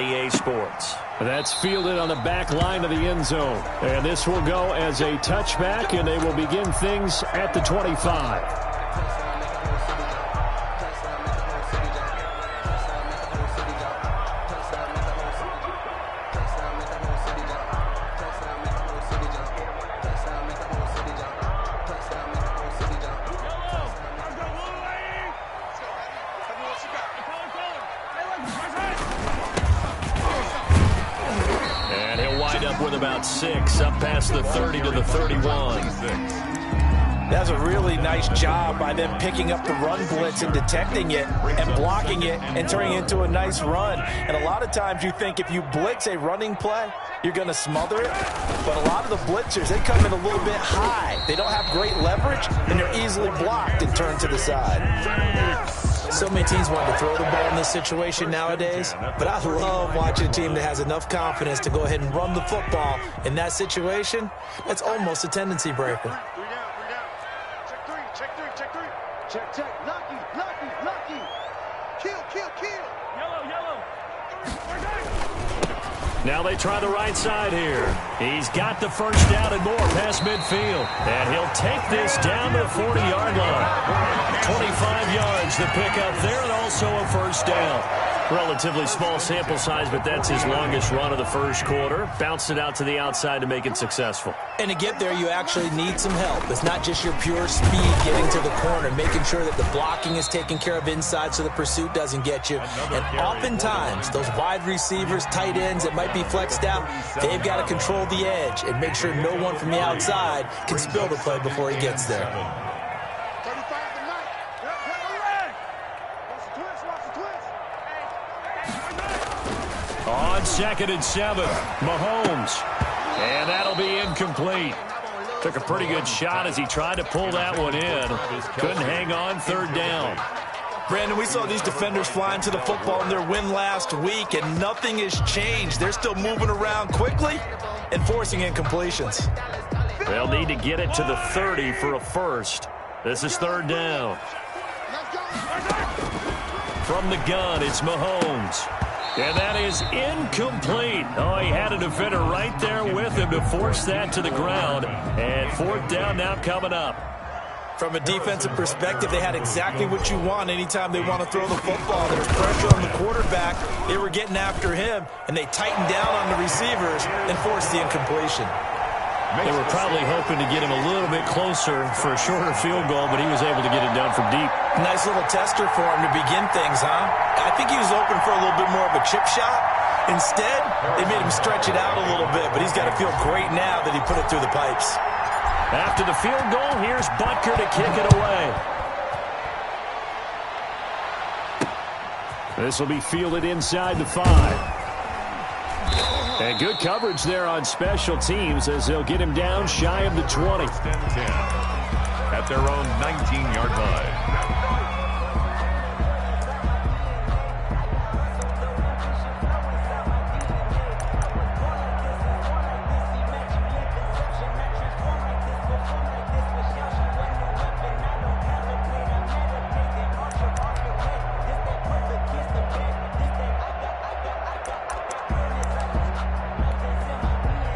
EA Sports. That's fielded on the back line of the end zone. And this will go as a touchback, and they will begin things at the 25. With about 6, up past the 30 to the 31. That's a really nice job by them picking up the run blitz and detecting it and blocking it and turning it into a nice run. And a lot of times you think if you blitz a running play, you're going to smother it. But a lot of the blitzers, they come in a little bit high. They don't have great leverage, and they're easily blocked and turned to the side. So many teams want to throw the ball in this situation nowadays, but I love watching a team that has enough confidence to go ahead and run the football. In that situation, that's almost a tendency breaker. Check. Lucky. Kill. Yellow. Now they try the right side here. He's got the first down and more past midfield. And he'll take this down to the 40-yard line. 25 yards to pick up there, and also a first down. Relatively small sample size, but that's his longest run of the first quarter. Bounced it out to the outside to make it successful. And to get there, you actually need some help. It's not just your pure speed getting to the corner, making sure that the blocking is taken care of inside so the pursuit doesn't get you. And oftentimes, those wide receivers, tight ends that might be flexed out, they've got to control the edge and make sure no one from the outside can spill the play before he gets there. On 2nd and 7, Mahomes. And that'll be incomplete. Took a pretty good shot as he tried to pull that one in. Couldn't hang on, 3rd down. Brandon, we saw these defenders flying to the football in their win last week, and nothing has changed. They're still moving around quickly and forcing incompletions. They'll need to get it to the 30 for a first. This is 3rd down. From the gun, it's Mahomes. And that is incomplete. Oh, he had a defender right there with him to force that to the ground. And 4th down now coming up. From a defensive perspective, they had exactly what you want anytime they want to throw the football. There's pressure on the quarterback. They were getting after him, and they tightened down on the receivers and forced the incompletion. They were probably hoping to get him a little bit closer for a shorter field goal, but he was able to get it done from deep. Nice little tester for him to begin things, huh? I think he was open for a little bit more of a chip shot. Instead, they made him stretch it out a little bit, but he's got to feel great now that he put it through the pipes. After the field goal, here's Butker to kick it away. This will be fielded inside the 5. And good coverage there on special teams as they'll get him down shy of the 20. At their own 19-yard line.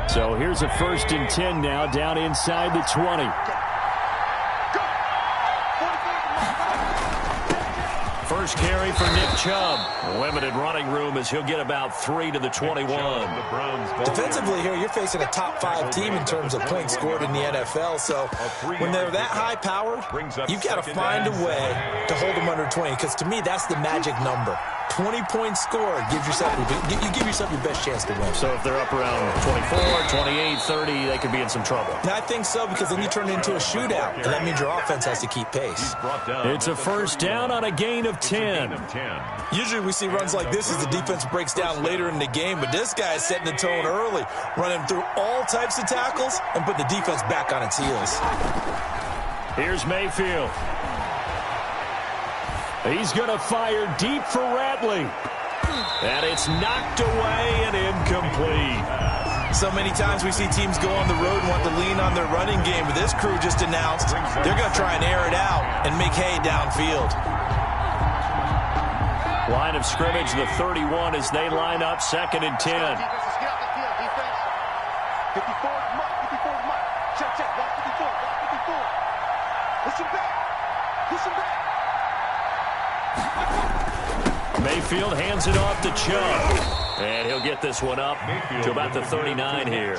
So here's a 1st and 10 now, down inside the 20. First carry for Nick Chubb. Limited running room as he'll get about 3 to the 21. Defensively here, you're facing a top 5 team in terms of points scored in the NFL. So when they're that high powered, you've got to find a way to hold them under 20. Because to me, that's the magic number. 20 points scored, you give yourself your best chance to win. So if they're up around 24, 28, 30, they could be in some trouble. And I think so, because then you turn it into a shootout, and that means your offense has to keep pace. It's a 1st down on a gain of 10. Usually we see runs like this as the defense breaks down later in the game, but this guy is setting the tone early, running through all types of tackles and putting the defense back on its heels. Here's Mayfield. He's going to fire deep for Ratley. And it's knocked away and incomplete. So many times we see teams go on the road and want to lean on their running game, but this crew just announced they're going to try and air it out and make hay downfield. Line of scrimmage, the 31 as they line up, 2nd and 10. Defense, let's get out the field, defense. 54 mark, 54 mark. Check, check, block 54, block 54. Listen back, listen back. Mayfield hands it off to Chubb. And he'll get this one up to about the 39 here.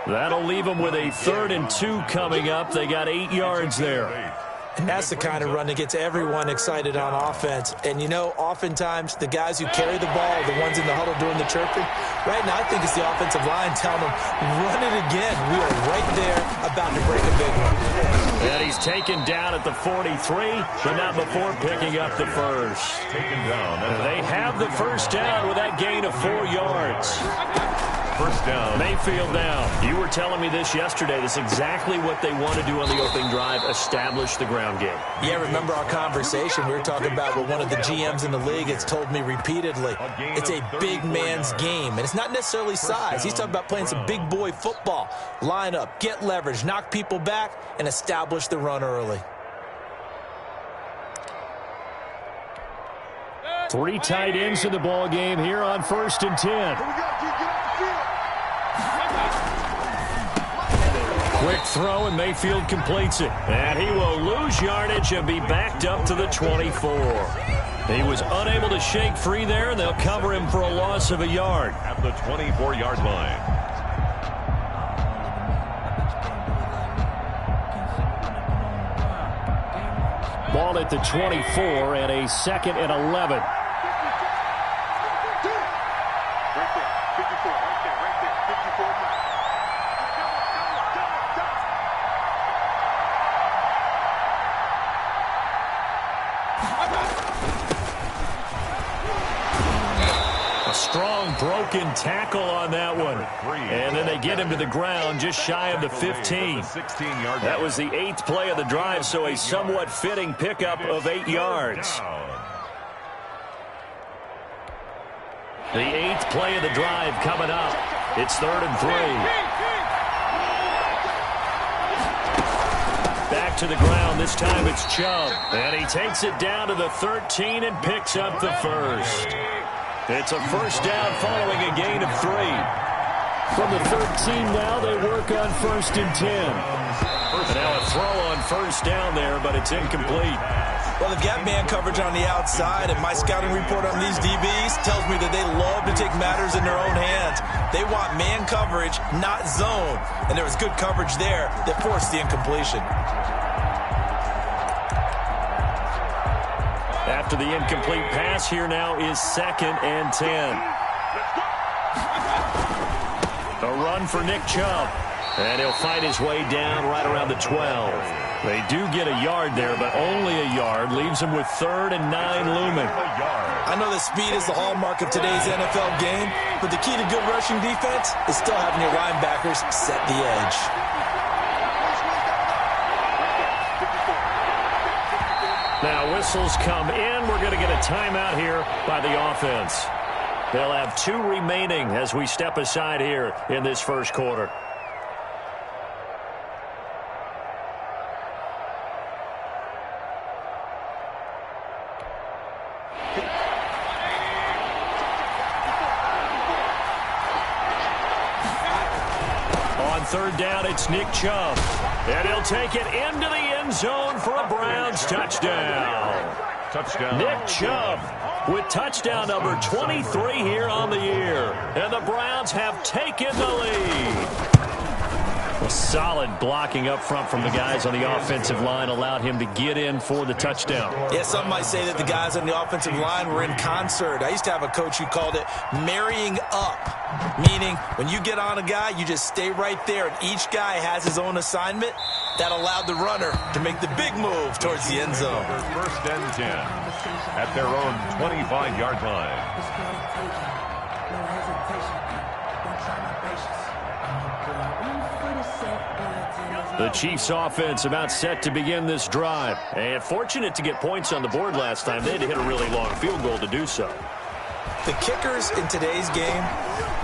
That'll leave them with a 3rd and 2 coming up. They got 8 yards there. And that's the kind of run that gets everyone excited on offense. And, you know, oftentimes the guys who carry the ball are the ones in the huddle doing the chirping. Right now, I think it's the offensive line telling them, run it again. We are right there about to break a big one. And he's taken down at the 43, but not before picking up the first. Taken down. They have the first down with that gain of 4 yards. First down. Mayfield down. You were telling me this yesterday. This is exactly what they want to do on the opening drive, establish the ground game. Yeah, remember our conversation? We were talking about what one of the GMs in the league has told me repeatedly. It's a big man's game, and it's not necessarily size. He's talking about playing some big boy football. Line up, get leverage, knock people back, and establish the run early. 3 tight ends in the ball game here on 1st and 10. Here we go, get off the field. Quick throw, and Mayfield completes it. And he will lose yardage and be backed up to the 24. He was unable to shake free there, and they'll cover him for a loss of a yard. At the 24-yard line. Ball at the 24 and a 2nd and 11. Right there, 54, right there, 54 mark. A strong broken tackle on that one. And then they get him to the ground just shy of the 15. That was the 8th play of the drive, so a somewhat fitting pickup of 8 yards. The 8th play of the drive coming up. It's 3rd and 3. Back to the ground. This time it's Chubb. And he takes it down to the 13 and picks up the first. It's a first down following a gain of 3. From the 13 now, they work on 1st and 10. And now a throw on first down there, but it's incomplete. Well, they've got man coverage on the outside, and my scouting report on these DBs tells me that they love to take matters in their own hands. They want man coverage, not zone. And there was good coverage there that forced the incompletion. After the incomplete pass, here now is 2nd and 10. A run for Nick Chubb. And he'll fight his way down right around the 12. They do get a yard there, but only a yard. Leaves them with 3rd and 9 looming. I know that speed is the hallmark of today's NFL game, but the key to good rushing defense is still having your linebackers set the edge. Now whistles come in. We're going to get a timeout here by the offense. They'll have 2 remaining as we step aside here in this first quarter. On 3rd down, it's Nick Chubb. And he'll take it into the end zone for a Browns touchdown. Touchdown. Nick Chubb with touchdown number 23 here on the year. And the Browns have taken the lead. A solid blocking up front from the guys on the offensive line allowed him to get in for the touchdown. Yeah, some might say that the guys on the offensive line were in concert. I used to have a coach who called it marrying up, meaning when you get on a guy, you just stay right there, and each guy has his own assignment. That allowed the runner to make the big move towards the end zone. 1st and 10 at their own 25-yard line. The Chiefs offense about set to begin this drive. And fortunate to get points on the board last time. They had to hit a really long field goal to do so. The kickers in today's game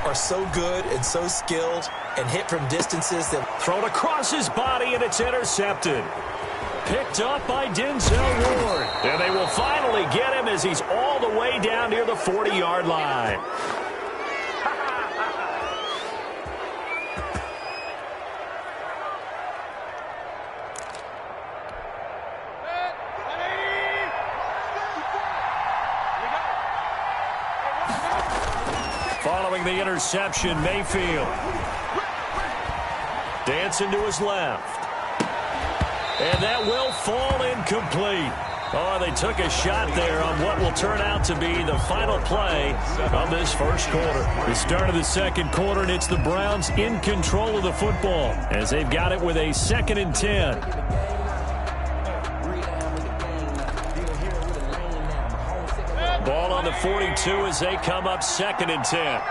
are so good and so skilled and hit from distances that... Thrown across his body, and it's intercepted. Picked up by Denzel Ward. And they will finally get him as he's all the way down near the 40-yard line. Following the interception, Mayfield dancing to his left. And that will fall incomplete. Oh, they took a shot there on what will turn out to be the final play of this first quarter. The start of the second quarter, and it's the Browns in control of the football as they've got it with a 2nd and 10. Ball on the 42 as they come up 2nd and 10.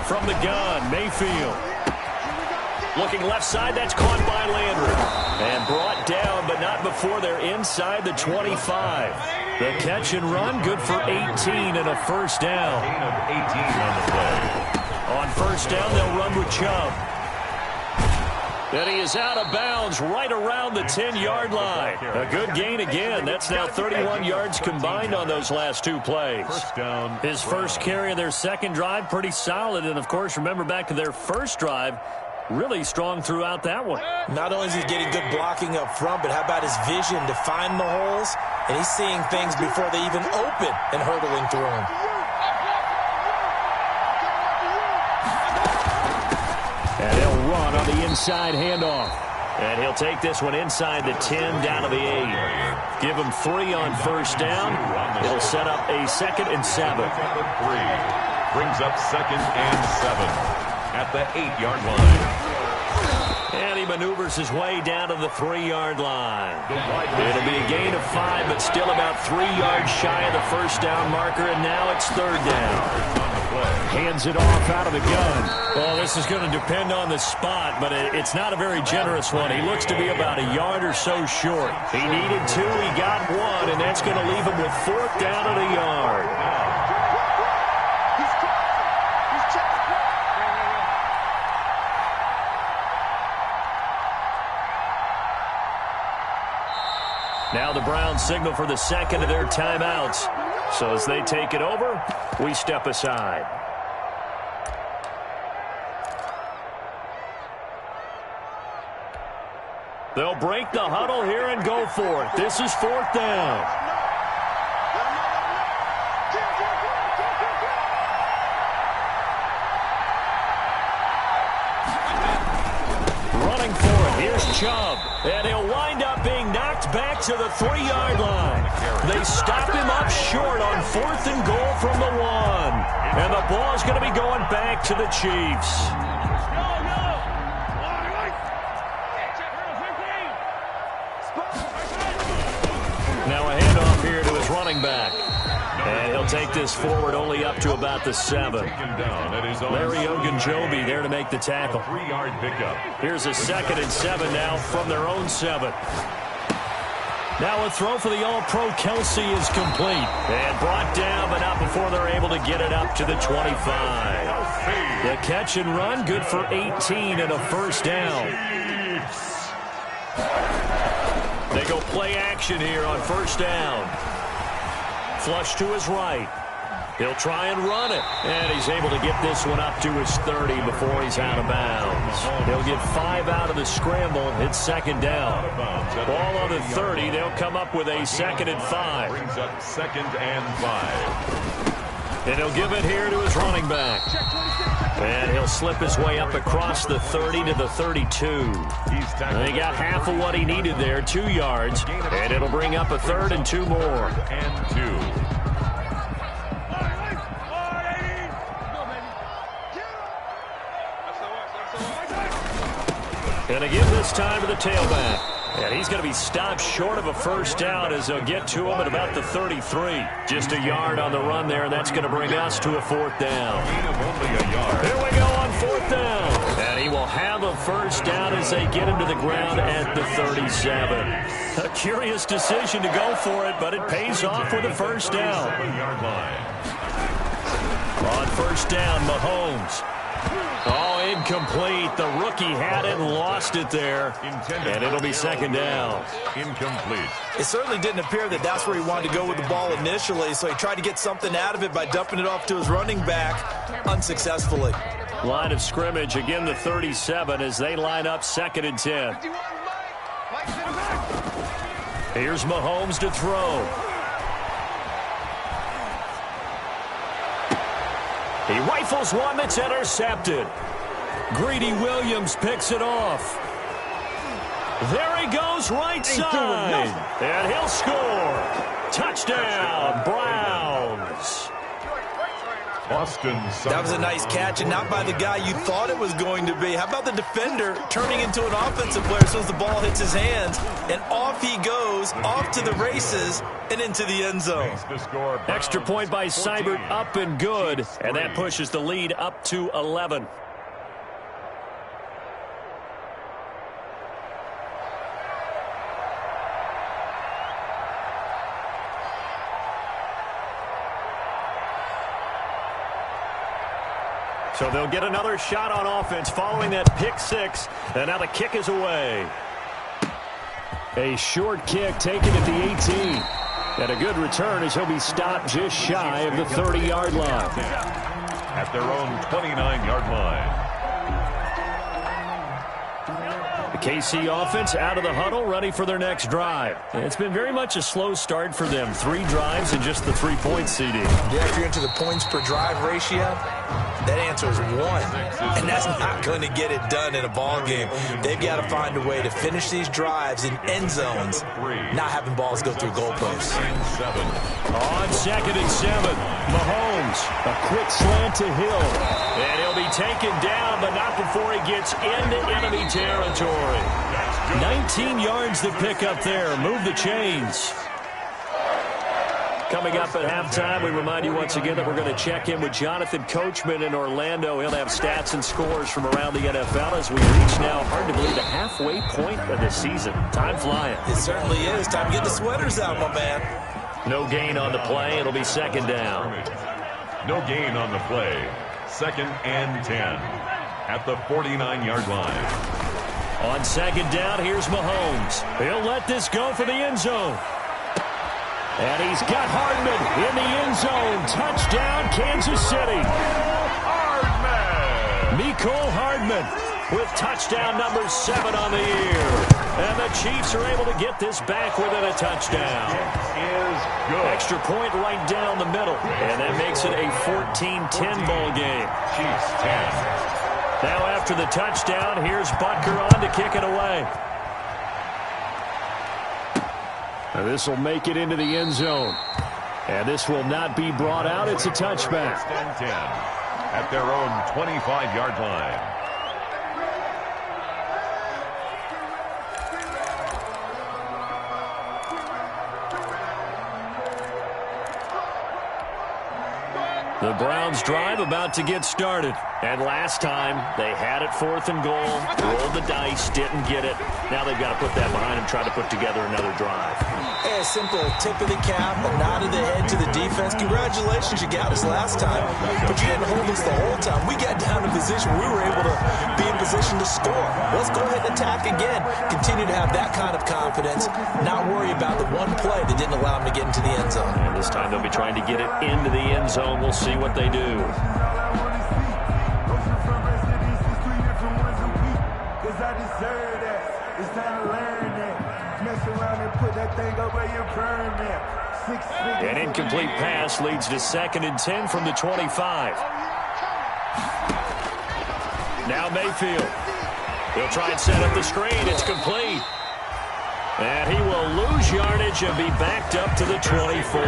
From the gun, Mayfield. Looking left side, that's caught by Landry. And brought down, but not before they're inside the 25. The catch and run, good for 18 and a first down. Gain of 18 on the play. On first down, they'll run with Chubb. And he is out of bounds right around the 10-yard line. A good gain again. That's now 31 yards combined on those last 2 plays. First down. His first carry of their second drive, pretty solid. And, of course, remember back to their first drive, really strong throughout that one. Not only is he getting good blocking up front, but how about his vision to find the holes? And he's seeing things before they even open and hurdling through them. And he'll run on the inside handoff. And he'll take this one inside the 10 down to the 8. Give him 3 on first down. It'll set up a 2nd and 7. 3 brings up 2nd and 7 at the 8-yard line. And he maneuvers his way down to the 3-yard line. It'll be a gain of 5, but still about 3 yards shy of the first down marker, and now it's 3rd down. Hands it off out of the gun. Well, this is going to depend on the spot, but it's not a very generous one. He looks to be about a yard or so short. He needed 2, he got 1, and that's going to leave him with 4th down at a yard. Now the Browns signal for the second of their timeouts. So as they take it over, we step aside. They'll break the huddle here and go for it. This is 4th down. Running for it. Here's Chubb. And he'll wind up being knocked back to the 3-yard line. They stop him up short on 4th and goal from the 1. And the ball's going to be going back to the Chiefs. Now a handoff here to his running back. And he'll take this forward only up to about the 7. Larry Ogunjobi there to make the tackle. 3-yard pickup. Here's a 2nd and 7 now from their own 7. Now a throw for the All-Pro Kelsey is complete. And brought down, but not before they're able to get it up to the 25. The catch and run, good for 18 and a first down. They go play action here on first down. Flush to his right. He'll try and run it. And he's able to get this one up to his 30 before he's out of bounds. He'll get 5 out of the scramble. It's 2nd down. Ball on the 30. They'll come up with a 2nd and 5. Brings up 2nd and 5. And he'll give it here to his running back. And he'll slip his way up across the 30 to the 32. And he got half of what he needed there, 2 yards. And it'll bring up a 3rd and 2 more. And 2. And again this time to the tailback. And he's going to be stopped short of a first down as they'll get to him at about the 33. Just a yard on the run there, and that's going to bring us to a 4th down. Here we go on 4th down. And he will have a first down as they get him to the ground at the 37. A curious decision to go for it, but it pays off with a first down. On first down, Mahomes Oh, incomplete. The rookie had it and lost it there. And it'll be second down. Incomplete. It certainly didn't appear that that's where he wanted to go with the ball initially, so he tried to get something out of it by dumping it off to his running back unsuccessfully. Line of scrimmage, again the 37 as they line up 2nd and 10. Here's Mahomes to throw. He rifles one that's intercepted. Greedy Williams picks it off. There he goes right side. And he'll score. Touchdown, Browns. That was a nice catch, and not by the guy you thought it was going to be. How about the defender turning into an offensive player as soon as the ball hits his hands, and off he goes, off to the races, and into the end zone. Extra point by Seibert, up and good, and that pushes the lead up to 11. So they'll get another shot on offense following that pick six. And now the kick is away. A short kick taken at the 18. And a good return as he'll be stopped just shy of the 30-yard line. At their own 29-yard line. The KC offense out of the huddle, ready for their next drive. And it's been very much a slow start for them. 3 drives and just the 3-point CD. Yeah, if you're into the points per drive ratio, that answer is 1. And that's not going to get it done in a ball game. They've got to find a way to finish these drives in end zones, not having balls go through goalposts. On 2nd and 7, Mahomes, a quick slant to Hill. And he'll be taken down, but not before he gets into enemy territory. 19 yards to pick up there. Move the chains. Coming up at halftime, we remind you once again that we're going to check in with Jonathan Coachman in Orlando. He'll have stats and scores from around the NFL as we reach now, hard to believe, the halfway point of the season. Time flying. It certainly is. Time to get the sweaters out, my man. No gain on the play. It'll be second down. No gain on the play. 2nd and 10 at the 49-yard line. On 2nd down, here's Mahomes. He'll let this go for the end zone. And he's got Hardman in the end zone. Touchdown, Kansas City. Mecole Hardman with touchdown number 7 on the year. And the Chiefs are able to get this back within a touchdown. Is good. Extra point right down the middle. And that makes it a 14-10 ball game. Chiefs 10. Now after the touchdown, here's Butker on to kick it away. This will make it into the end zone. And this will not be brought out. It's a touchback. 10 at their own 25-yard line. The Browns drive about to get started. And last time, they had it 4th and goal, rolled the dice, didn't get it. Now they've got to put that behind them, try to put together another drive. A simple tip of the cap, a nod of the head to the defense. Congratulations, you got us last time, but you didn't hold us the whole time. We got down in position. We were able to be in position to score. Let's go ahead and attack again. Continue to have that kind of confidence, not worry about the one play that didn't allow them to get into the end zone. And this time they'll be trying to get it into the end zone. We'll see what they do. An incomplete pass leads to 2nd and 10 from the 25. Now Mayfield. He'll try and set up the screen. It's complete. And he will lose yardage and be backed up to the 24.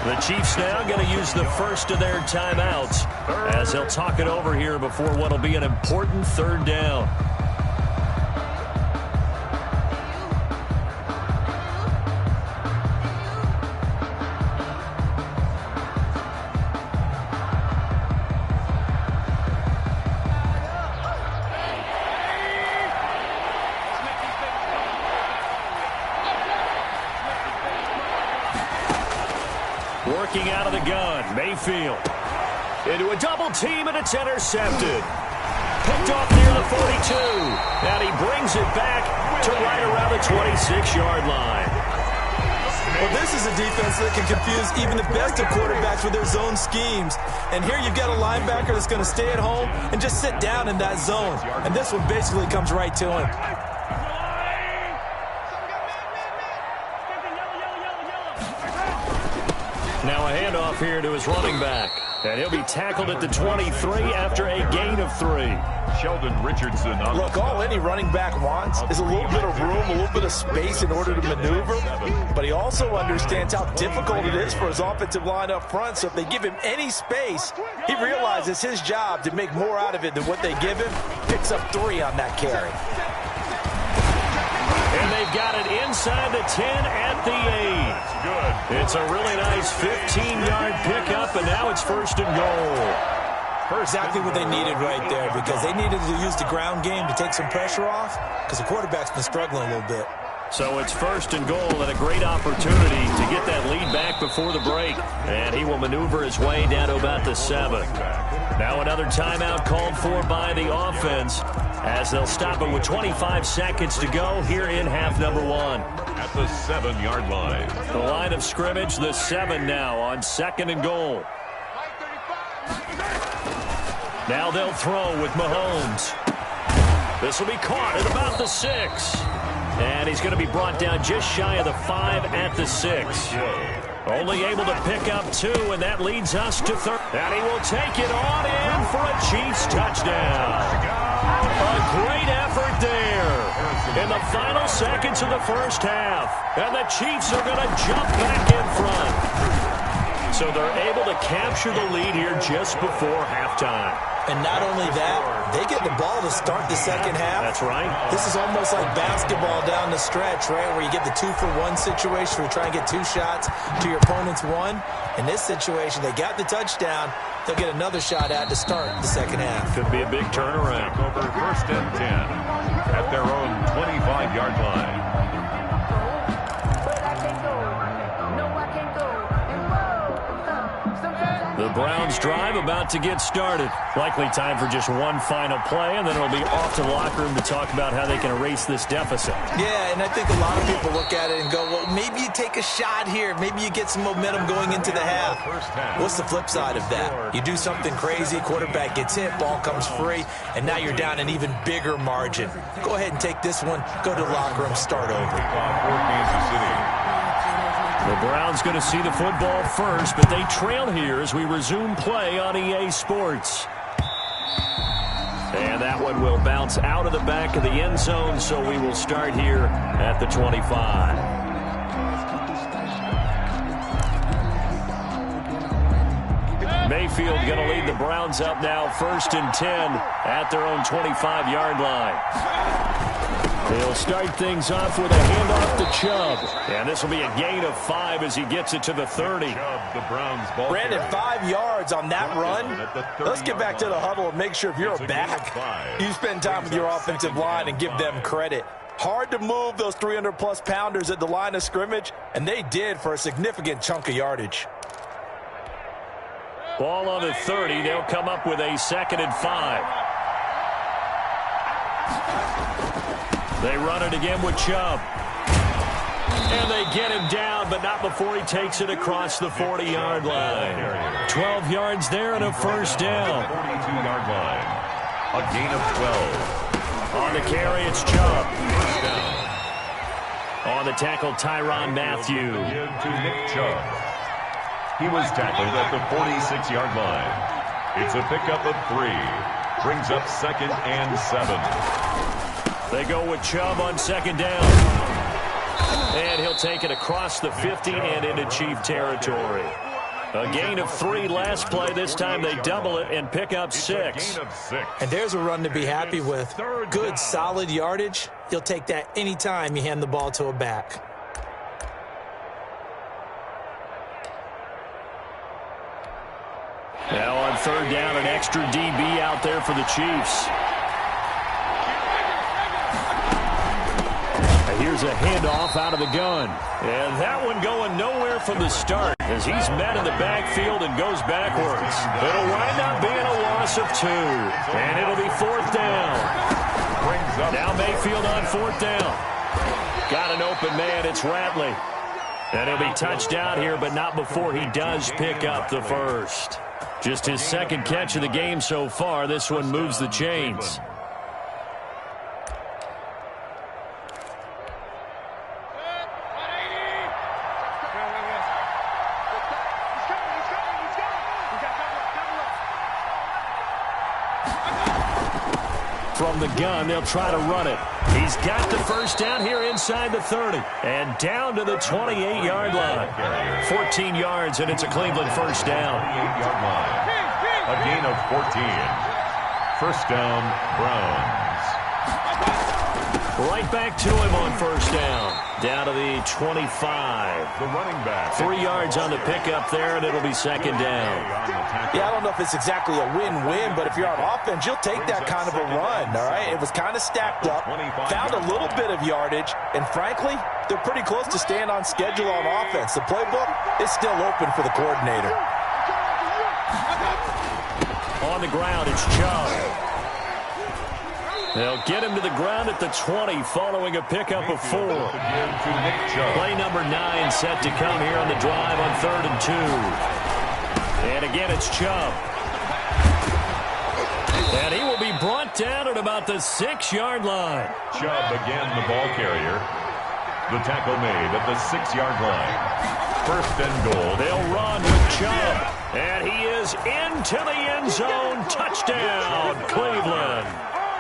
The Chiefs now going to use the first of their timeouts as they'll talk it over here before what will be an important 3rd down. Working out of the gun, Mayfield. into a double team, and it's intercepted. Picked off near the 42, and he brings it back to right around the 26-yard line. Well, this is a defense that can confuse even the best of quarterbacks with their zone schemes. And here you've got a linebacker that's going to stay at home and just sit down in that zone. And this one basically comes right to him. Now a handoff here to his running back. And he'll be tackled at the 23 after a gain of 3. Sheldon Richardson on Look, all any running back wants is a little bit of room, a little bit of space in order to maneuver. But he also understands how difficult it is for his offensive line up front. So if they give him any space, he realizes his job to make more out of it than what they give him. Picks up 3 on that carry. And they've got it inside the 10 at the 8. good. It's a really nice 15-yard pickup, and now it's 1st and goal. Exactly what they needed right there, because they needed to use the ground game to take some pressure off, because the quarterback's been struggling a little bit. So it's 1st and goal, and a great opportunity to get that lead back before the break. And he will maneuver his way down to about the 7. Now another timeout called for by the offense, as they'll stop it with 25 seconds to go here in half number 1. At the 7-yard line. The line of scrimmage, the 7 now on 2nd and goal. Now they'll throw with Mahomes. This will be caught at about the 6. And he's going to be brought down just shy of the 5 at the 6. Only able to pick up 2, and that leads us to 3rd. And he will take it on in for a Chiefs touchdown. A great effort there in the final seconds of the first half. And the Chiefs are going to jump back in front. So they're able to capture the lead here just before halftime. And not only that, they get the ball to start the second half. That's right. This is almost like basketball down the stretch, right, where you get the 2-for-1 situation where you try and get 2 shots to your opponent's 1. In this situation, they got the touchdown. They'll get another shot at to start the second half. Could be a big turnaround. Over 1st and 10 at their own 25-yard line. The Browns drive about to get started. Likely time for just one final play, and then it'll be off to the locker room to talk about how they can erase this deficit. Yeah, and I think a lot of people look at it and go, well, maybe you take a shot here. Maybe you get some momentum going into the half. What's the flip side of that? You do something crazy, quarterback gets hit, ball comes free, and now you're down an even bigger margin. Go ahead and take this one, go to the locker room, start over. For Kansas City. The Browns going to see the football first, but they trail here as we resume play on EA Sports. And that one will bounce out of the back of the end zone, so we will start here at the 25. Mayfield going to lead the Browns up now 1st and 10 at their own 25-yard line. He'll start things off with a handoff to Chubb. And this will be a gain of 5 as he gets it to the 30. Chubb, the Browns ball. Brandon, 5 yards on that run. Let's get back to the huddle and make sure if you're a back, you spend time with your offensive line and give them credit. Hard to move those 300-plus pounders at the line of scrimmage, and they did for a significant chunk of yardage. Ball on the 30. They'll come up with a 2nd and 5. They run it again with Chubb. And they get him down, but not before he takes it across the 40-yard line. 12 yards there and a 1st down. 42-yard line. A gain of 12. On the carry, it's Chubb. On the tackle, Tyrann Mathieu. To Nick Chubb. He was tackled at the 46-yard line. It's a pickup of 3. Brings up 2nd and 7. They go with Chubb on 2nd down. And he'll take it across the 50 and into Chief territory. A gain of 3 last play. This time they double it and pick up 6. And there's a run to be happy with. Good, solid yardage. You'll take that anytime you hand the ball to a back. Now on 3rd down, an extra DB out there for the Chiefs. Here's here's a handoff out of the gun. And that one going nowhere from the start as he's met in the backfield and goes backwards. It'll wind up being a loss of 2. And it'll be 4th down. Now Mayfield on 4th down. Got an open man. It's Ratley. And he'll be touched out here, but not before he does pick up the first. Just his 2nd catch of the game so far. This one moves the chains. From the gun, they'll try to run it. He's got the first down here inside the 30. And down to the 28-yard line. 14 yards, and it's a Cleveland first down. 28-yard line. A gain of 14. First down, Browns. Right back to him on first down. Down to the 25. The running back. 3 yards on the pickup there, and it'll be 2nd down. Yeah, I don't know if it's exactly a win-win, but if you're on offense, you'll take that kind of a run, all right? It was kind of stacked up, found a little bit of yardage, and frankly, they're pretty close to staying on schedule on offense. The playbook is still open for the coordinator. On the ground, it's Chubb. They'll get him to the ground at the 20 following a pickup of 4. Play number 9 set to come here on the drive on 3rd and 2. And again, it's Chubb. And he will be brought down at about the 6-yard line. Chubb again the ball carrier. The tackle made at the 6-yard line. 1st and goal. They'll run with Chubb. And he is into the end zone. Touchdown, Cleveland.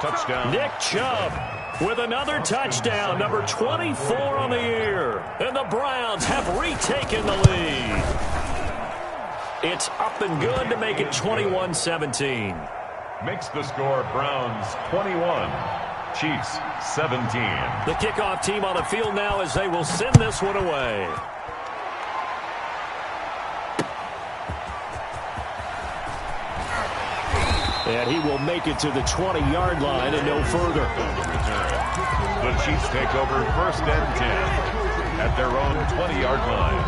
Touchdown. Nick Chubb with another touchdown, number 24 on the year. And the Browns have retaken the lead. It's up and good to make it 21-17. Makes the score Browns 21, Chiefs 17. The kickoff team on the field now as they will send this one away. And he will make it to the 20-yard line and no further. The Chiefs take over 1st and 10 at their own 20-yard line.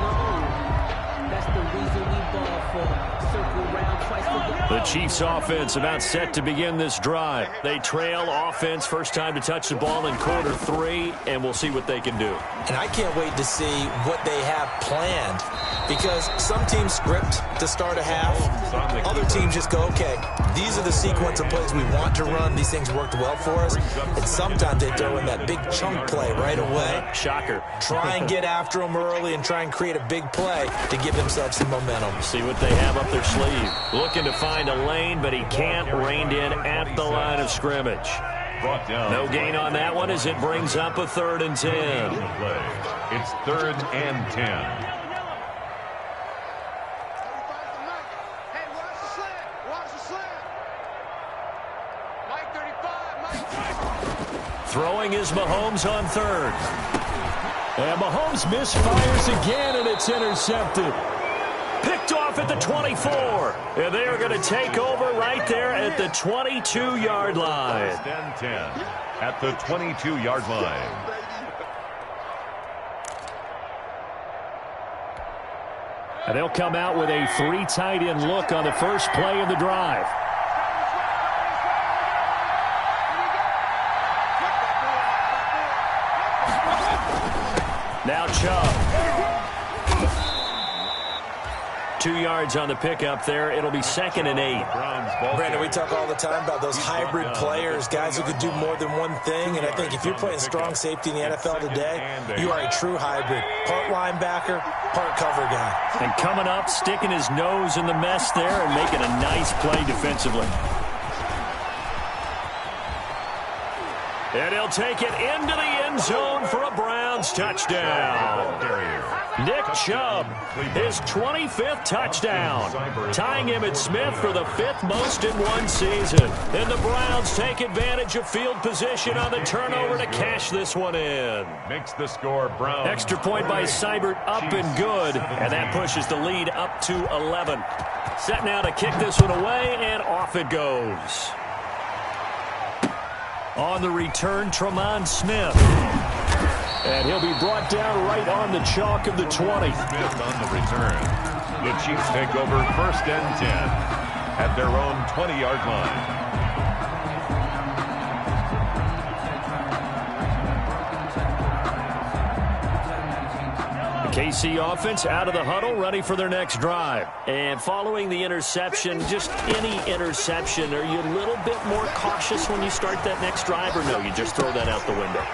That's the reason we ball for. Circle round twice a The Chiefs offense about set to begin this drive. They trail offense, first time to touch the ball in quarter 3, and we'll see what they can do. And I can't wait to see what they have planned, because some teams script to start a half. Other teams just go, okay, these are the sequence of plays we want to run. These things worked well for us. And sometimes they throw in that big chunk play right away. Shocker. Try and get after them early and try and create a big play to give themselves some momentum. See what they have up their sleeve. Looking to find a lane, but he can't. Reined in at the line of scrimmage. Brought down. No gain on that one as it brings up a 3rd and 10. It's 3rd and 10. Throwing is Mahomes on 3rd. And Mahomes misfires again, and it's intercepted. Picked off at the 24. And they are going to take over right there at the 22-yard line. 1st and 10 at the 22-yard line. And they'll come out with a 3 tight end look on the first play of the drive. Now Chubb. 2 yards on the pickup there. It'll be 2nd and 8. Brandon, we talk all the time about those hybrid players, guys who could do more than one thing. And I think if you're playing strong safety in the NFL today, you are a true hybrid. Part linebacker, part cover guy. And coming up, sticking his nose in the mess there and making a nice play defensively. And he'll take it into the end zone for a Browns touchdown. Nick Chubb, his 25th touchdown, tying him at Smith for the 5th most in one season. And the Browns take advantage of field position on the turnover to cash this one in. Makes the score Browns. Extra point by Seibert, up and good. And that pushes the lead up to 11. Set now to kick this one away, and off it goes. On the return, Tremont Smith. And he'll be brought down right on the chalk of the 20. Smith on the return. The Chiefs take over 1st and 10 at their own 20-yard line. KC offense out of the huddle, ready for their next drive. And following the interception, just any interception, are you a little bit more cautious when you start that next drive, or no, you just throw that out the window?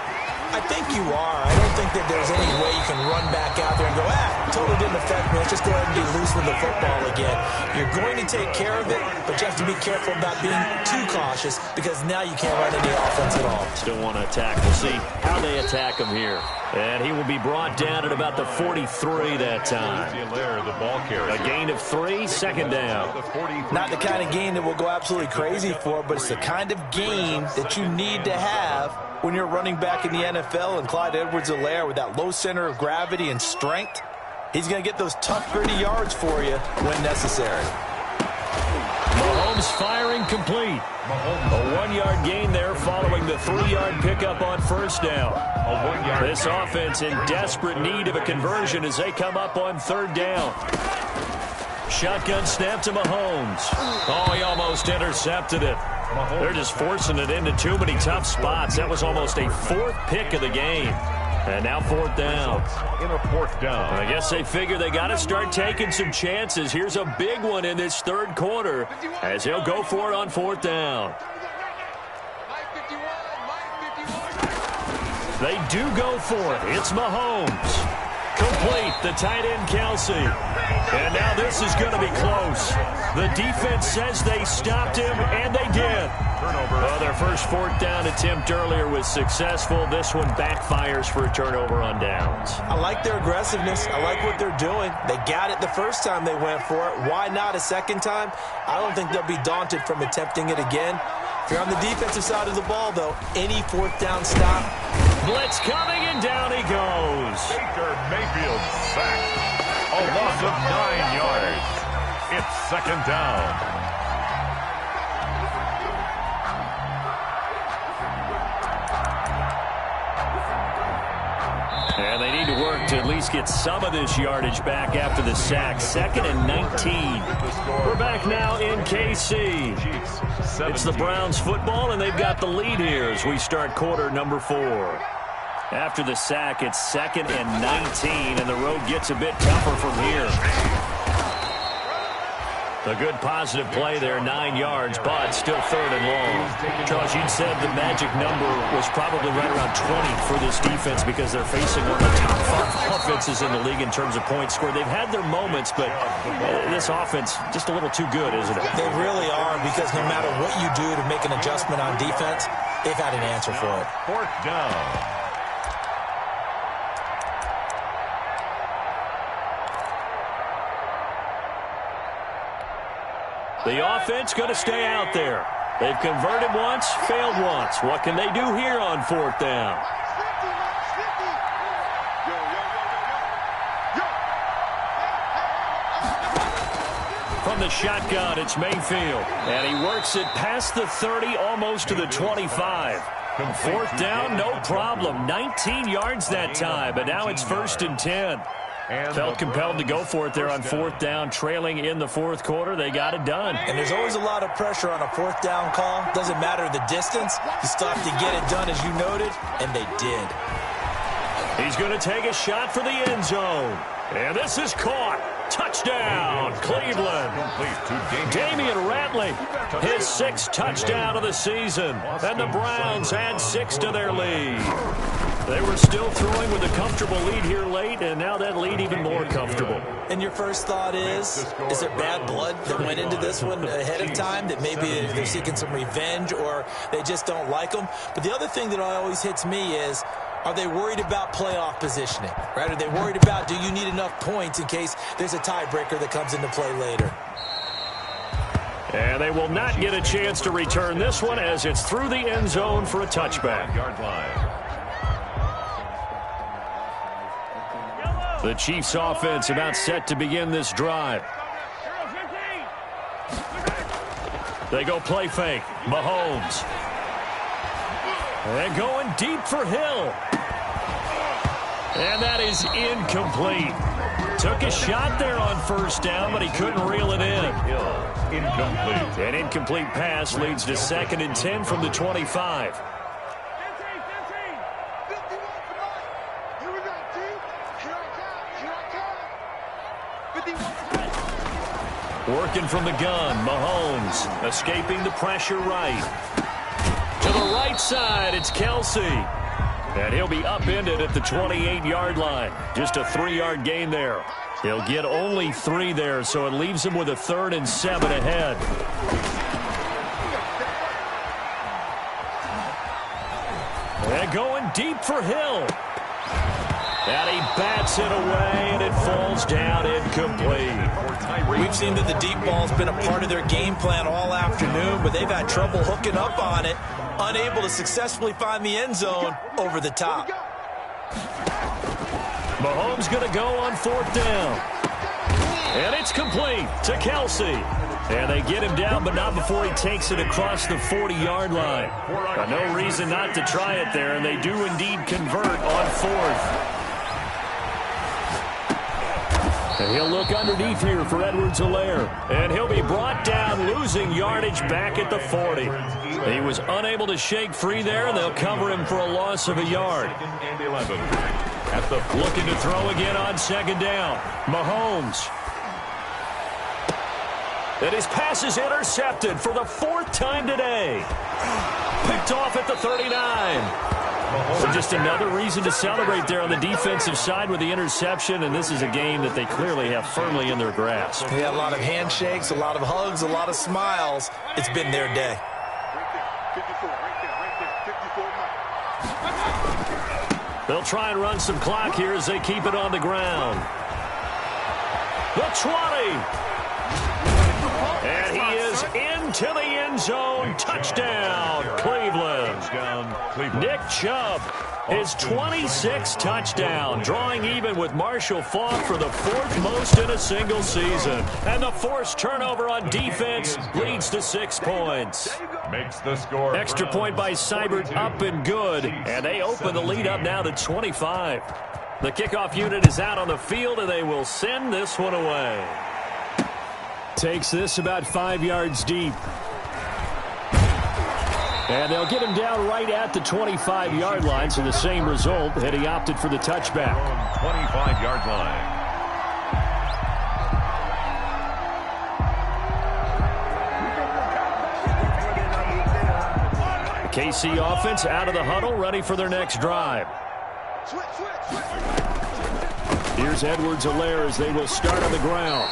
I think you are. I don't think that there's any way you can run back out there and go, totally didn't affect me. Let's just go ahead and be loose with the football again. You're going to take care of it, but you have to be careful about being too cautious because now you can't run any offense at all. Still want to attack. We'll see how they attack him here. And he will be brought down at about the 43 that time. A gain of 3, 2nd down. Not the kind of gain that we'll go absolutely crazy for, but it's the kind of gain that you need to have when you're running back in the NFL. And Clyde Edwards-Helaire, with that low center of gravity and strength, he's going to get those tough, gritty yards for you when necessary. Mahomes firing complete. A 1-yard gain there following the 3-yard pickup on 1st down. This offense in desperate need of a conversion as they come up on 3rd down. Shotgun snap to Mahomes. Oh, he almost intercepted it. They're just forcing it into too many tough spots. That was almost a 4th pick of the game. And now 4th down. In a 4th down. I guess they figure they got to start taking some chances. Here's a big one in this 3rd quarter as he'll go for it on 4th down. They do go for it. It's Mahomes. Complete. The tight end, Kelsey. And now this is going to be close. The defense says they stopped him, and they did. Well, their first 4th down attempt earlier was successful. This one backfires for a turnover on downs. I like their aggressiveness. I like what they're doing. They got it the first time they went for it. Why not a second time? I don't think they'll be daunted from attempting it again. If you're on the defensive side of the ball, though, any 4th down stop. Blitz coming, and down he goes. Baker Mayfield sacked. A loss of 9 yards. It's 2nd down. And they need to work to at least get some of this yardage back after the sack. 2nd and 19. We're back now in KC. It's the Browns football, and they've got the lead here as we start quarter number 4. After the sack, it's 2nd and 19, and the road gets a bit tougher from here. A good positive play there, 9 yards, but still 3rd and long. Charles, you said the magic number was probably right around 20 for this defense because they're facing one of the top 5 offenses in the league in terms of points scored. They've had their moments, but this offense just a little too good, isn't it? They really are, because no matter what you do to make an adjustment on defense, they've had an answer for it. 4th down. The offense going to stay out there. They've converted once, failed once. What can they do here on 4th down? From the shotgun, it's Mayfield. And he works it past the 30, almost to the 25. 4th down, no problem. 19 yards that time, but now it's 1st and 10. Felt compelled to go for it there on 4th down, trailing in the 4th quarter. They got it done. And there's always a lot of pressure on a 4th down call. Doesn't matter the distance. You still have to get it done, as you noted, and they did. He's going to take a shot for the end zone. And this is caught. Touchdown, Cleveland. Damian Ratley, his 6th touchdown of the season. And the Browns add 6 to their lead. They were still throwing with a comfortable lead here late, and now that lead even more comfortable. And your first thought is there bad blood that went into this one ahead of time, that maybe they're seeking some revenge or they just don't like them? But the other thing that always hits me is, are they worried about playoff positioning, right? Are they worried about, do you need enough points in case there's a tiebreaker that comes into play later? And they will not get a chance to return this one as it's through the end zone for a touchback. Yard line. The Chiefs offense about set to begin this drive. They go play fake. Mahomes. And going deep for Hill. And that is incomplete. Took a shot there on first down, but he couldn't reel it in. Incomplete. An incomplete pass leads to 2nd and 10 from the 25. Working from the gun, Mahomes escaping the pressure right. To the right side, it's Kelsey. And he'll be upended at the 28-yard line. Just a 3-yard gain there. He'll get only 3 there, so it leaves him with a 3rd and 7 ahead. And going deep for Hill. And he bats it away, and it falls down incomplete. We've seen that the deep ball's been a part of their game plan all afternoon, but they've had trouble hooking up on it, unable to successfully find the end zone over the top. Mahomes going to go on 4th down. And it's complete to Kelsey. And they get him down, but not before he takes it across the 40-yard line. No reason not to try it there, and they do indeed convert on 4th. And he'll look underneath here for Edwards-Helaire. And he'll be brought down, losing yardage back at the 40. He was unable to shake free there, and they'll cover him for a loss of a yard. And 11. Looking to throw again on 2nd down. Mahomes. And his pass is intercepted for the 4th time today. Picked off at the 39. So just another reason to celebrate there on the defensive side with the interception, and this is a game that they clearly have firmly in their grasp. They had a lot of handshakes, a lot of hugs, a lot of smiles. It's been their day. They'll try and run some clock here as they keep it on the ground. The 20. And he is into the end zone. Touchdown, Cleveland. Nick Chubb, his 26th touchdown, drawing even with Marshall Faulk for the 4th most in a single season. And the forced turnover on defense leads to 6 points. Makes the score. Extra point by Seibert, up and good. And they open the lead up now to 25. The kickoff unit is out on the field, and they will send this one away. Takes this about 5 yards deep. And they'll get him down right at the 25-yard line, so the same result had he opted for the touchback. 25-yard line. The KC offense out of the huddle, ready for their next drive. Here's Edwards-Helaire as they will start on the ground.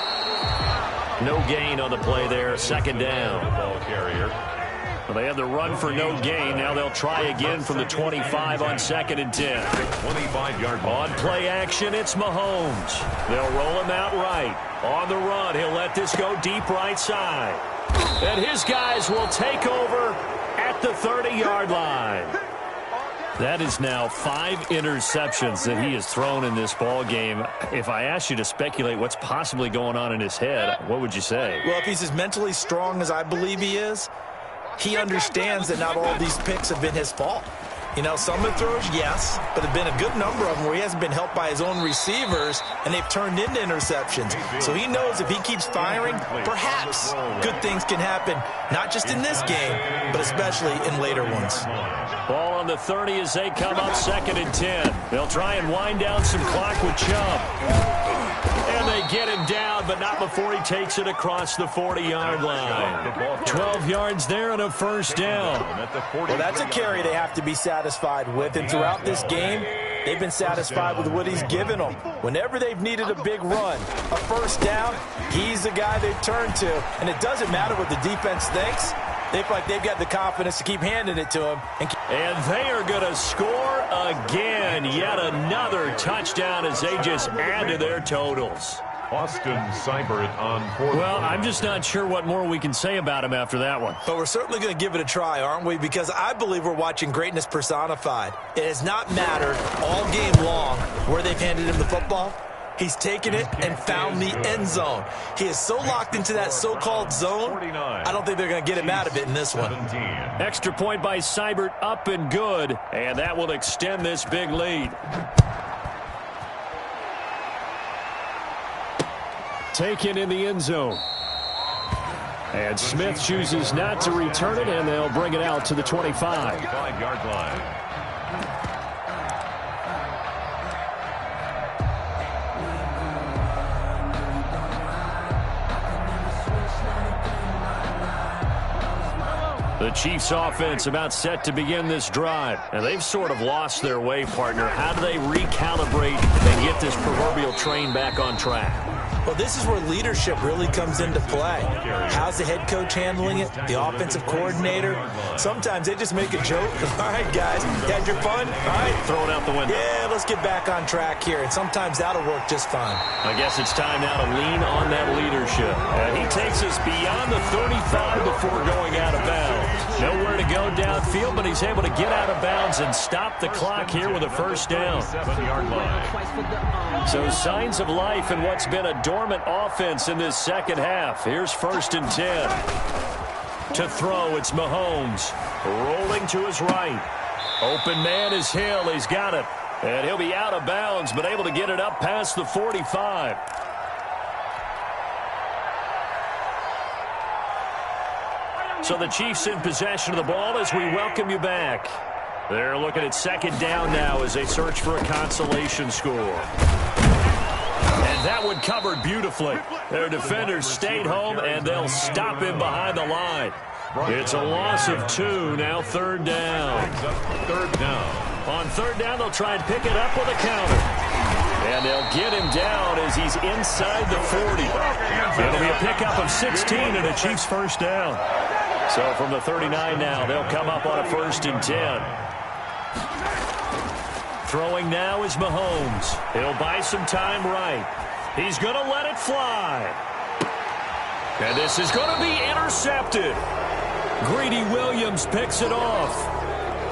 No gain on the play there, 2nd down. Ball carrier. Well, they had the run for no gain. Now they'll try again from the 25 on 2nd and 10. 25-yard line. On play action, it's Mahomes. They'll roll him out right. On the run, he'll let this go deep right side. And his guys will take over at the 30-yard line. That is now 5 interceptions that he has thrown in this ball game. If I asked you to speculate what's possibly going on in his head, what would you say? Well, if he's as mentally strong as I believe he is, he understands that not all of these picks have been his fault. You know, some of the throws, yes, but there have been a good number of them where he hasn't been helped by his own receivers, and they've turned into interceptions. So he knows if he keeps firing, perhaps good things can happen, not just in this game, but especially in later ones. Ball on the 30 as they come up 2nd and 10. They'll try and wind down some clock with Chubb. And they get him down, but not before he takes it across the 40-yard line. 12 yards there and a 1st down. Well, that's a carry they have to be satisfied with, and throughout this game, they've been satisfied with what he's given them. Whenever they've needed a big run, a 1st down, he's the guy they've turned to, and it doesn't matter what the defense thinks. They feel like they've got the confidence to keep handing it to him. And they are going to score again. Yet another touchdown as they just add to their totals. Austin Seibert on 4th. Well, I'm just not sure what more we can say about him after that one. But we're certainly going to give it a try, aren't we? Because I believe we're watching greatness personified. It has not mattered all game long where they've handed him the football. He's taken it and found the end zone. He is so locked into that so-called zone, I don't think they're going to get him out of it in this one. Extra point by Seibert, up and good, and that will extend this big lead. taken in the end zone. And Smith chooses not to return it, and they'll bring it out to the 25. 5-yard line. The Chiefs offense about set to begin this drive. And they've sort of lost their way, partner. How do they recalibrate and get this proverbial train back on track? Well, this is where leadership really comes into play. How's the head coach handling it? The offensive coordinator? Sometimes they just make a joke. All right, guys, you had your fun? All right. Throw it out the window. Yeah, let's get back on track here. And sometimes that'll work just fine. I guess it's time now to lean on that leadership. He takes us beyond the 35 before going out of bounds. Nowhere to go downfield, but he's able to get out of bounds and stop the clock here with a first down. 7-yard line. So signs of life in what's been a dormant offense in this second half. Here's 1st and 10. To throw, it's Mahomes. Rolling to his right. Open man is Hill. He's got it. And he'll be out of bounds, but able to get it up past the 45. So the Chiefs in possession of the ball as we welcome you back. They're looking at 2nd down now as they search for a consolation score. And that one covered beautifully. Their defenders stayed home, and they'll stop him behind the line. It's a loss of 2, now 3rd down. 3rd down. On 3rd down, they'll try and pick it up with a counter. And they'll get him down as he's inside the 40. It'll be a pickup of 16 and a Chiefs first down. So from the 39 now, they'll come up on a 1st and 10. Throwing now is Mahomes. He'll buy some time right. He's going to let it fly. And this is going to be intercepted. Greedy Williams picks it off.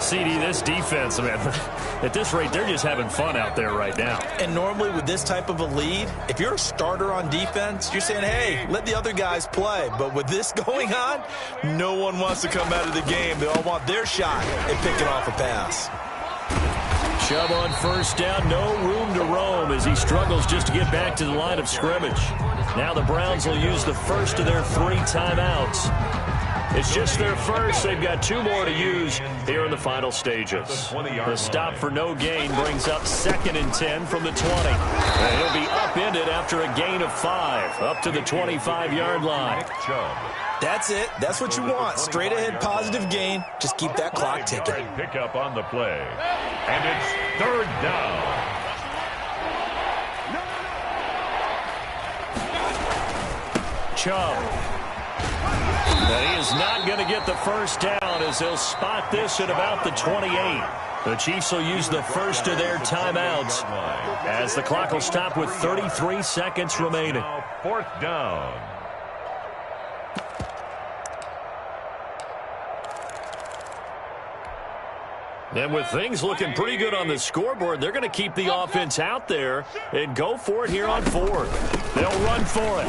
CD, this defense, man, at this rate, they're just having fun out there right now. And normally with this type of a lead, if you're a starter on defense, you're saying, hey, let the other guys play. But with this going on, no one wants to come out of the game. They all want their shot at picking off a pass. Chubb on 1st down, no room to roam as he struggles just to get back to the line of scrimmage. Now the Browns will use the first of their 3 timeouts. It's just their first. They've got 2 more to use here in the final stages. The stop for no gain brings up 2nd and 10 from the 20. And he'll be upended after a gain of 5, up to the 25-yard line. That's it. That's what you want. Straight ahead positive gain. Just keep that clock ticking. Pick up on the play. And it's 3rd down. Chubb. And he is not going to get the first down as they'll spot this at about the 28. The Chiefs will use the first of their timeouts as the clock will stop with 33 seconds remaining. 4th down. And with things looking pretty good on the scoreboard, they're going to keep the offense out there and go for it here on 4th. They'll run for it.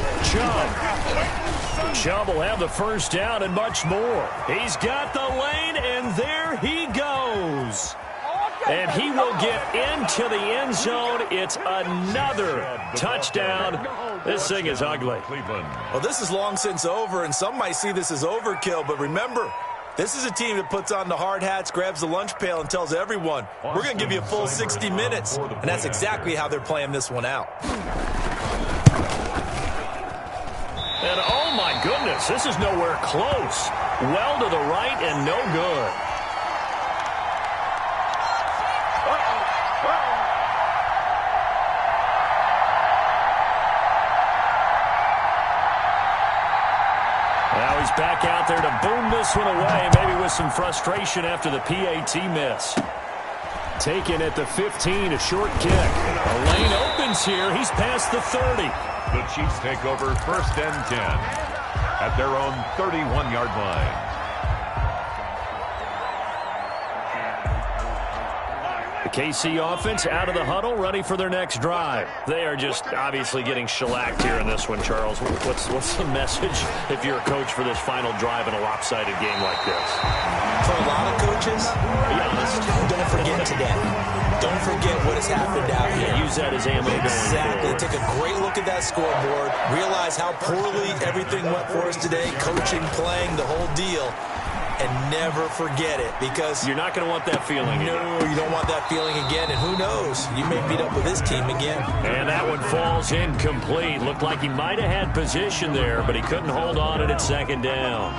Chubb will have the first down and much more. He's got the lane, and there he goes. And he will get into the end zone. It's another touchdown. This thing is ugly. Well, this is long since over, and some might see this as overkill, but remember, this is a team that puts on the hard hats, grabs the lunch pail, and tells everyone, we're going to give you a full 60 minutes. And that's exactly how they're playing this one out. And oh my goodness, this is nowhere close. Well to the right and no good. Now he's back out there to boom this one away, maybe with some frustration after the PAT miss. Taken at the 15, a short kick. A lane opens here. He's past the 30. The Chiefs take over 1st and 10 at their own 31-yard line. The KC offense out of the huddle, ready for their next drive. They are just obviously getting shellacked here in this one, Charles. What's the message if you're a coach for this final drive in a lopsided game like this? For a lot of coaches, be honest, don't forget today. Don't forget what has happened out here. Use that as ammo. Exactly. Take a great look at that scoreboard. Realize how poorly everything went for us today. Coaching, playing, the whole deal. And never forget it, because you're not going to want that feeling. No, you don't want that feeling again. And who knows? You may meet up with this team again. And that one falls incomplete. Looked like he might have had position there, but he couldn't hold on at second down.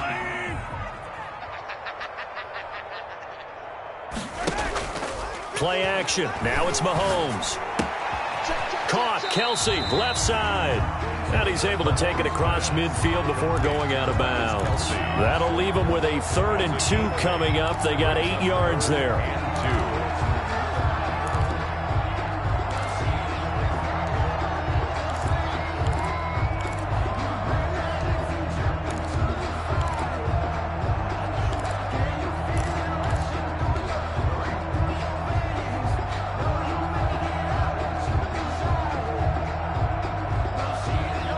Play action. Now it's Mahomes. Caught. Kelsey, left side. And he's able to take it across midfield before going out of bounds. That'll leave him with a 3rd and 2 coming up. They got 8 yards there.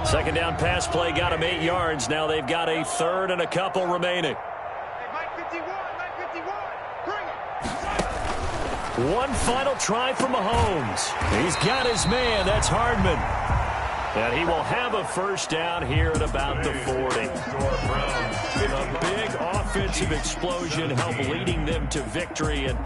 Second down pass play got him 8 yards. Now they've got a 3rd and a couple remaining. One final try for Mahomes. He's got his man. That's Hardman. And he will have a first down here at about the 40. A big offensive explosion helped leading them to victory. And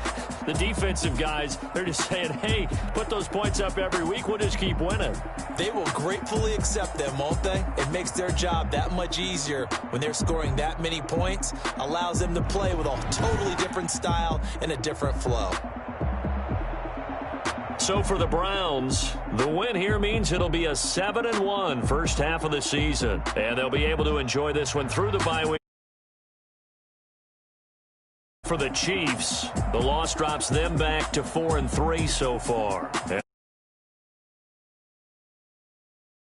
the defensive guys, they're just saying, hey, put those points up every week. We'll just keep winning. They will gratefully accept them, won't they? It makes their job that much easier when they're scoring that many points. Allows them to play with a totally different style and a different flow. So for the Browns, the win here means it'll be a 7-1 first half of the season. And they'll be able to enjoy this one through the bye week. For the Chiefs, the loss drops them back to 4-3 so far.